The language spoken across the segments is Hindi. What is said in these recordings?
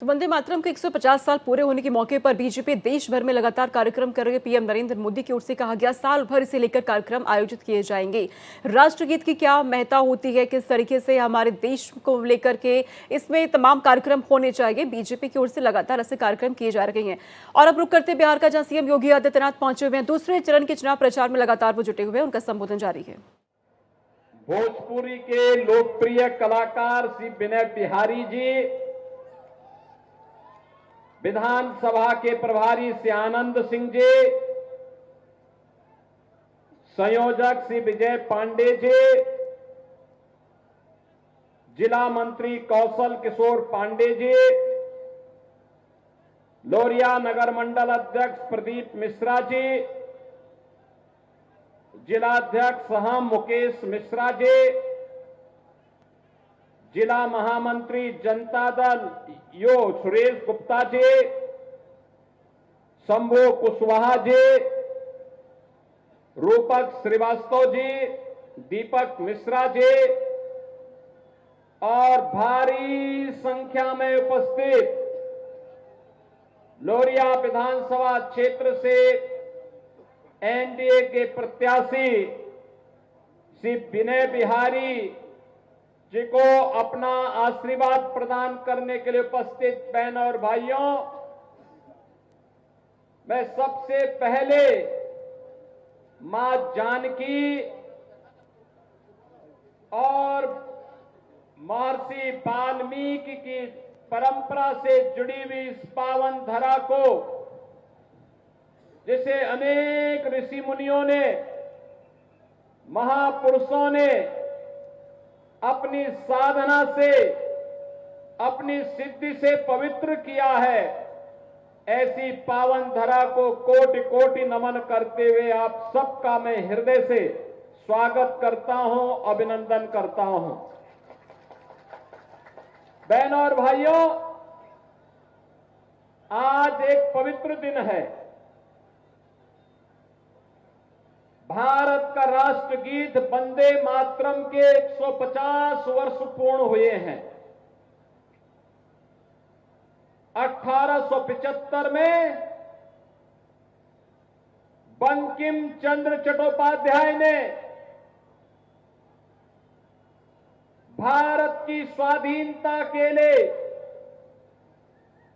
तो वंदे मातरम के 150 साल पूरे होने के मौके पर बीजेपी देश भर में लगातार कार्यक्रम कर रहे पीएम नरेंद्र मोदी की ओर से कहा गया साल भर इसे लेकर कार्यक्रम आयोजित किए जाएंगे। राष्ट्रगीत की क्या महत्ता होती है, किस तरीके से हमारे देश को लेकर के इसमें तमाम कार्यक्रम होने चाहिए, बीजेपी की ओर से लगातार ऐसे कार्यक्रम किए जा रहे हैं। और अब रुक करते बिहार का, जहां सीएम योगी आदित्यनाथ पहुंचे हुए हैं। दूसरे चरण के चुनाव प्रचार में लगातार वो जुटे हुए हैं, उनका संबोधन जारी है। भोजपुरी के लोकप्रिय कलाकार श्री विनय बिहारी जी, विधानसभा के प्रभारी श्री आनंद सिंह जी, संयोजक श्री विजय पांडे जी, जिला मंत्री कौशल किशोर पांडे जी, लोरिया नगर मंडल अध्यक्ष प्रदीप मिश्रा जी, जिलाध्यक्ष हम मुकेश मिश्रा जी, जिला महामंत्री जनता दल यो सुरेश गुप्ता जी, शंभू कुशवाहा जी, रूपक श्रीवास्तव जी, दीपक मिश्रा जी और भारी संख्या में उपस्थित लोरिया विधानसभा क्षेत्र से एनडीए के प्रत्याशी श्री विनय बिहारी जी को अपना आशीर्वाद प्रदान करने के लिए उपस्थित बहन और भाइयों, मैं सबसे पहले मां जानकी और महर्षि वाल्मीकि की परंपरा से जुड़ी हुई इस पावन धरा को, जिसे अनेक ऋषि मुनियों ने, महापुरुषों ने अपनी साधना से, अपनी सिद्धि से पवित्र किया है, ऐसी पावन धरा को कोटि कोटि नमन करते हुए आप सबका मैं हृदय से स्वागत करता हूं, अभिनंदन करता हूं। बहनों और भाइयों, आज एक पवित्र दिन है। भारत का राष्ट्रगीत वंदे मातरम के 150 वर्ष पूर्ण हुए हैं। 1875 में बंकिम चंद्र चट्टोपाध्याय ने भारत की स्वाधीनता के लिए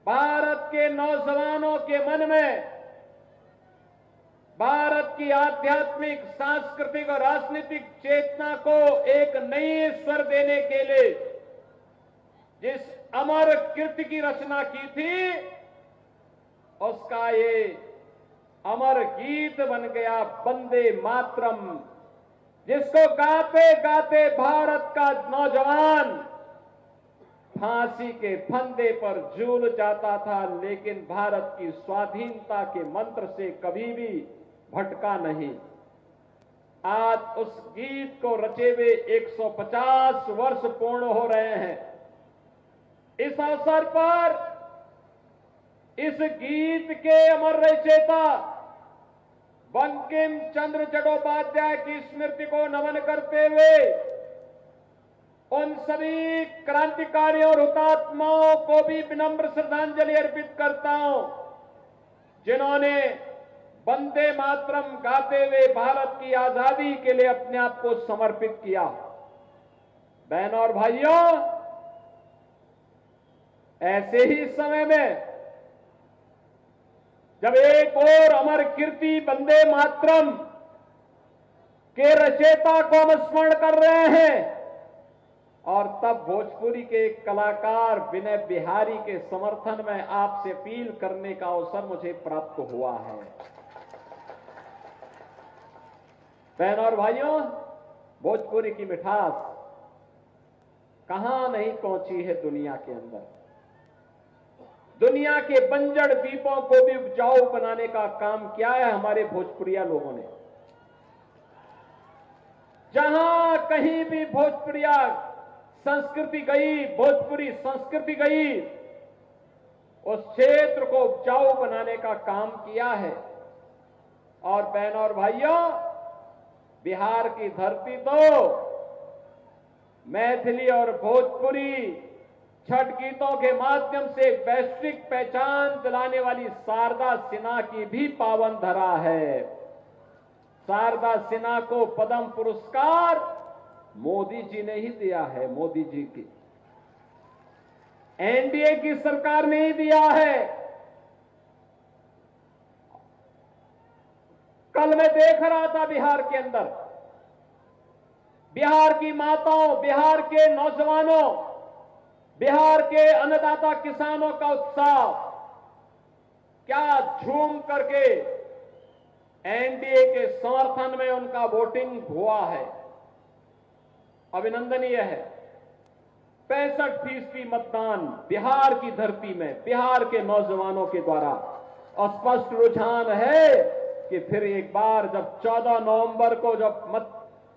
भारत के नौजवानों के मन में भारत की आध्यात्मिक, सांस्कृतिक और राजनीतिक चेतना को एक नई स्वर देने के लिए जिस अमर कृति की रचना की थी, उसका ये अमर गीत बन गया वंदे मातरम, जिसको गाते गाते भारत का नौजवान फांसी के फंदे पर झूल जाता था, लेकिन भारत की स्वाधीनता के मंत्र से कभी भी भटका नहीं। आज उस गीत को रचे हुए 150 वर्ष पूर्ण हो रहे हैं। इस अवसर पर इस गीत के अमर रचयिता बंकिम चंद्र चट्टोपाध्याय की स्मृति को नमन करते हुए उन सभी क्रांतिकारियों और हुतात्माओं को भी विनम्र श्रद्धांजलि अर्पित करता हूं, जिन्होंने वंदे मातरम गाते हुए भारत की आजादी के लिए अपने आप को समर्पित किया। बहनों और भाइयों, ऐसे ही समय में जब एक और अमर कीर्ति वंदे मातरम के रचयिता को हम स्मरण कर रहे हैं, और तब भोजपुरी के एक कलाकार विनय बिहारी के समर्थन में आपसे अपील करने का अवसर मुझे प्राप्त हुआ है। बहनों और भाइयों, भोजपुरी की मिठास कहां नहीं पहुंची है दुनिया के अंदर। दुनिया के बंजर द्वीपों को भी उपजाऊ बनाने का काम किया है हमारे भोजपुरिया लोगों ने। जहां कहीं भी भोजपुरिया संस्कृति गई, भोजपुरी संस्कृति गई, उस क्षेत्र को उपजाऊ बनाने का काम किया है। और बहनों और भाइयों, बिहार की धरती तो मैथिली और भोजपुरी छठ गीतों के माध्यम से वैश्विक पहचान दिलाने वाली शारदा सिन्हा की भी पावन धरा है। शारदा सिन्हा को पद्म पुरस्कार मोदी जी ने ही दिया है। मोदी जी की एनडीए की सरकार ने ही दिया है। कल मैं देख रहा था बिहार के अंदर, बिहार की माताओं, बिहार के नौजवानों, बिहार के अन्नदाता किसानों का उत्साह, क्या झूम करके एनडीए के समर्थन में उनका वोटिंग हुआ है। अभिनंदनीय है। 65% मतदान बिहार की धरती में बिहार के नौजवानों के द्वारा। स्पष्ट रुझान है कि फिर एक बार जब 14 नवंबर को जब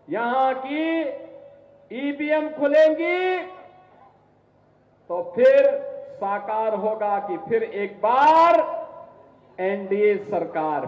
यहां की ईवीएम खुलेंगी तो फिर साकार होगा कि फिर एक बार एनडीए सरकार